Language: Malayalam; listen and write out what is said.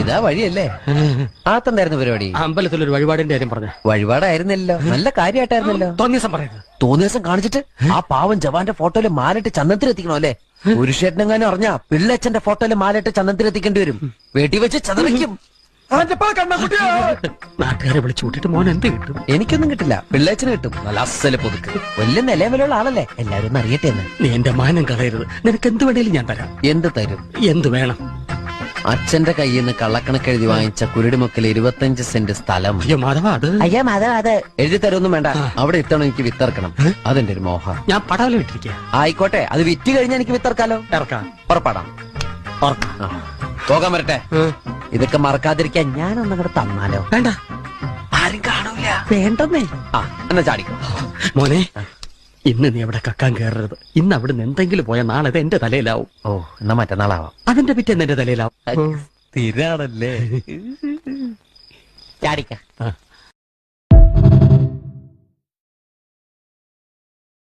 ഇതാ വഴിയല്ലേ? ആത്തെന്തായിരുന്നു പരിപാടി? അമ്പലത്തിലൊരു വഴിപാടിന്റെ കാര്യം പറഞ്ഞ. വഴിപാടായിരുന്നല്ലോ, നല്ല കാര്യമായിട്ടായിരുന്നല്ലോ. തോന്നിയ ദിവസം പറയരുത്. തോന്നിയ ദിവസം കാണിച്ചിട്ട് ആ പാവം ജവാന്റെ ഫോട്ടോയില് മാലിട്ട് ചന്ദനത്തിലെത്തിക്കണോ അല്ലേ? പുരുഷേട്ടനെങ്ങാനും അറിഞ്ഞാ പിള്ളേച്ചന്റെ ഫോട്ടോയില് മാലിട്ട് ചന്ദനത്തിലെത്തിക്കേണ്ടി വരും. വീട്ടിൽ വെച്ച് ചതവയ്ക്കും. നാട്ടുകാരെ വിളിച്ചു കൂട്ടിട്ട് മോൻ എന്ത് കിട്ടും? എനിക്കൊന്നും കിട്ടില്ല, പിള്ളേച്ചന് കിട്ടും. നല്ല അസല് പൊതുക്ക്, വലിയ നിലവിലുള്ള ആളല്ലേ, എല്ലാരും ഒന്ന് അറിയട്ടെ എന്ന്. നീ എന്റെ മാനം കളയരുത്. നിനക്ക് എന്ത് വേണേലും ഞാൻ തരാം. എന്ത് തരും? എന്ത് വേണം? അച്ഛന്റെ കയ്യിൽ നിന്ന് കള്ളക്കണക്കെഴുതി വാങ്ങിച്ച കുരുടിമുക്കിൽ 25 സെന്റ് സ്ഥലം. അയ്യോ മാധവ, അത് എഴുതി തരൊന്നും വേണ്ട, അവിടെ ഇത്തണം എനിക്ക് വിത്തറക്കണം. അതെന്റെ ഒരു മോഹം. ഞാൻ പടവല ഇട്ടിരിക്കുക. ആയിക്കോട്ടെ, അത് വിറ്റ് കഴിഞ്ഞാൽ എനിക്ക് വിത്തറക്കാലോ. ഇറക്കാം. പുറപ്പാടാം. പോകാൻ വരട്ടെ. ഇതൊക്കെ മറക്കാതിരിക്കാൻ ഞാനൊന്നും കൂടെ തന്നാലോ? വേണ്ട, ആരും കാണൂല. വേണ്ടെന്നേ. എന്നാ ചാടിക്കോ മോനെ. ഇന്ന് നീ അവിടെ കക്കാൻ കയറരുത്. ഇന്ന് അവിടുന്ന് എന്തെങ്കിലും പോയ നാളെ അത് എന്റെ തലയിലാവും. ഓ, എന്നാ മറ്റന്നാളാവാം. അതിന്റെ പിറ്റേന്ന് എന്റെ തലയിലാവും. സ്ഥിരാണല്ലേ? ചാടിക്ക.